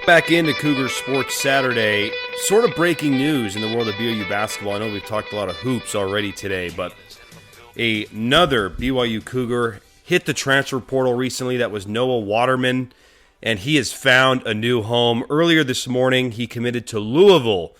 Back into Cougar Sports Saturday. Sort of breaking news in the world of BYU basketball. I know we've talked a lot of hoops already today, but another BYU Cougar hit the transfer portal recently. That was Noah Waterman, and he has found a new home. Earlier this morning, he committed to Louisville.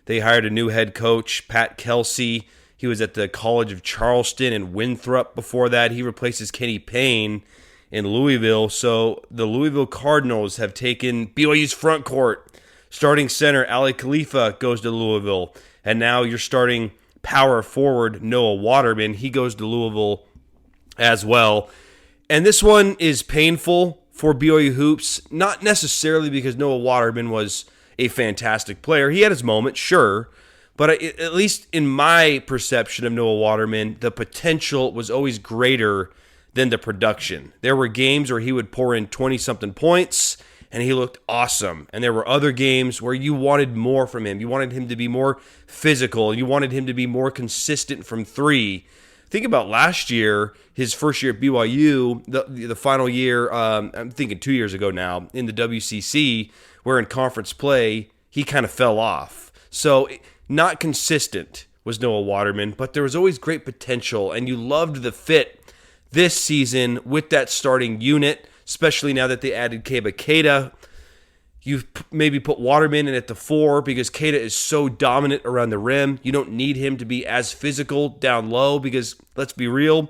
They hired a new head coach, Pat Kelsey. He was at the College of Charleston and Winthrop before that. He replaces Kenny Payne in Louisville. So the Louisville Cardinals have taken BYU's front court. Starting center Ali Khalifa goes to Louisville. And now you're starting power forward Noah Waterman. He goes to Louisville as well. And this one is painful for BYU hoops, not necessarily because Noah Waterman was a fantastic player. He had his moment, sure. But at least in my perception of Noah Waterman, the potential was always greater than the production. There were games where he would pour in 20-something points, and he looked awesome. And there were other games where you wanted more from him. You wanted him to be more physical. You wanted him to be more consistent from three. Think about last year, his first year at BYU, the final year, I'm thinking 2 years ago now, in the WCC, where in conference play, he kind of fell off. So not consistent was Noah Waterman, but there was always great potential, and you loved the fit this season with that starting unit, especially now that they added Keita. You've maybe put Waterman in at the 4 because Keita is so dominant around the rim. You don't need him to be as physical down low because, let's be real,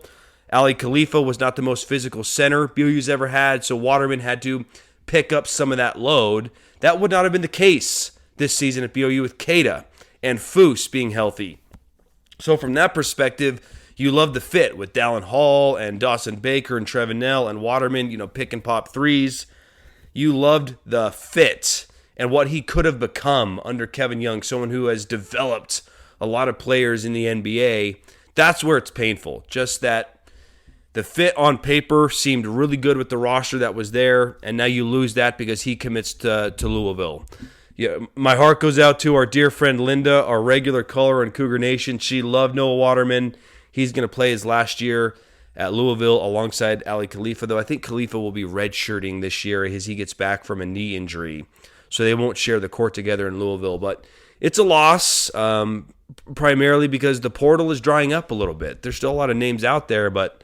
Ali Khalifa was not the most physical center BYU's ever had, so Waterman had to pick up some of that load. That would not have been the case this season at BYU with Keita and Foose being healthy. So from that perspective, you love the fit with Dallin Hall and Dawson Baker and Trevin Knell and Waterman, pick and pop threes. You loved the fit and what he could have become under Kevin Young, someone who has developed a lot of players in the NBA. That's where it's painful. Just that the fit on paper seemed really good with the roster that was there, and now you lose that because he commits to Louisville. Yeah, my heart goes out to our dear friend Linda, our regular caller in Cougar Nation. She loved Noah Waterman. He's going to play his last year at Louisville alongside Ali Khalifa, though I think Khalifa will be redshirting this year as he gets back from a knee injury. So they won't share the court together in Louisville. But it's a loss, primarily because the portal is drying up a little bit. There's still a lot of names out there, but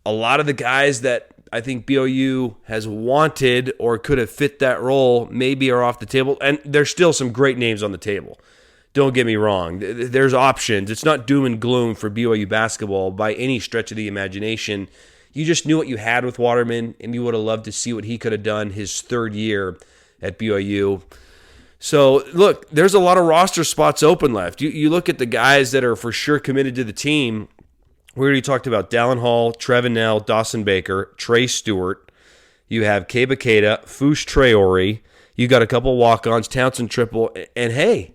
a lot of the guys that I think BYU has wanted or could have fit that role maybe are off the table. And there's still some great names on the table. Don't get me wrong. There's options. It's not doom and gloom for BYU basketball by any stretch of the imagination. You just knew what you had with Waterman, and you would have loved to see what he could have done his third year at BYU. So, look, there's a lot of roster spots open left. You look at the guys that are for sure committed to the team. We already talked about Dallin Hall, Trevin Knell, Dawson Baker, Trey Stewart. You have Keita, Foose Traore. You got a couple walk-ons, Townsend Triple, and hey,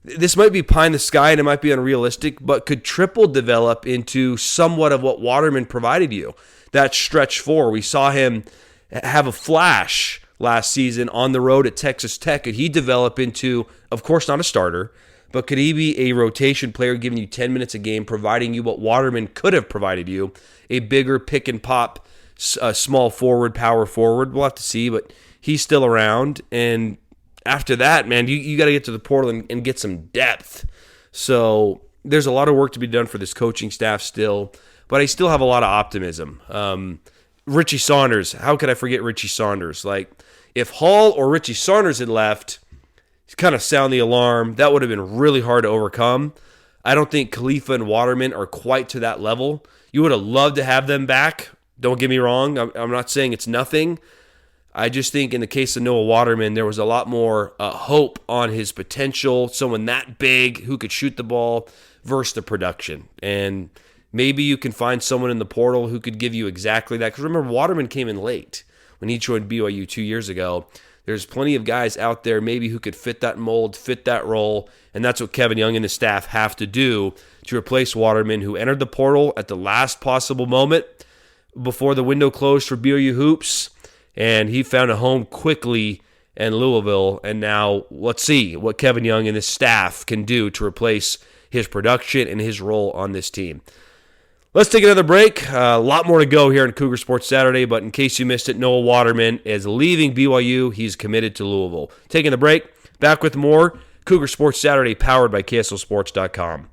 this might be pie in the sky and it might be unrealistic, but could Triple develop into somewhat of what Waterman provided you? That stretch 4, we saw him have a flash last season on the road at Texas Tech. Could he develop into, of course not a starter, but could he be a rotation player giving you 10 minutes a game, providing you what Waterman could have provided you, a bigger pick and pop, small forward, power forward? We'll have to see, but he's still around. And after that, man, you got to get to the portal and get some depth. So there's a lot of work to be done for this coaching staff still, but I still have a lot of optimism. Richie Saunders, how could I forget Richie Saunders? Like, if Hall or Richie Saunders had left, kind of sound the alarm, that would have been really hard to overcome. I don't think Khalifa and Waterman are quite to that level. You would have loved to have them back. Don't get me wrong. I'm not saying it's nothing. I just think in the case of Noah Waterman, there was a lot more hope on his potential, someone that big who could shoot the ball versus the production. And maybe you can find someone in the portal who could give you exactly that. Because remember, Waterman came in late when he joined BYU 2 years ago. There's plenty of guys out there maybe who could fit that mold, fit that role, and that's what Kevin Young and his staff have to do to replace Waterman, who entered the portal at the last possible moment before the window closed for BYU hoops. And he found a home quickly in Louisville. And now let's see what Kevin Young and his staff can do to replace his production and his role on this team. Let's take another break. A lot more to go here in Cougar Sports Saturday, but in case you missed it, Noah Waterman is leaving BYU. He's committed to Louisville. Taking the break. Back with more Cougar Sports Saturday, powered by KSLSports.com.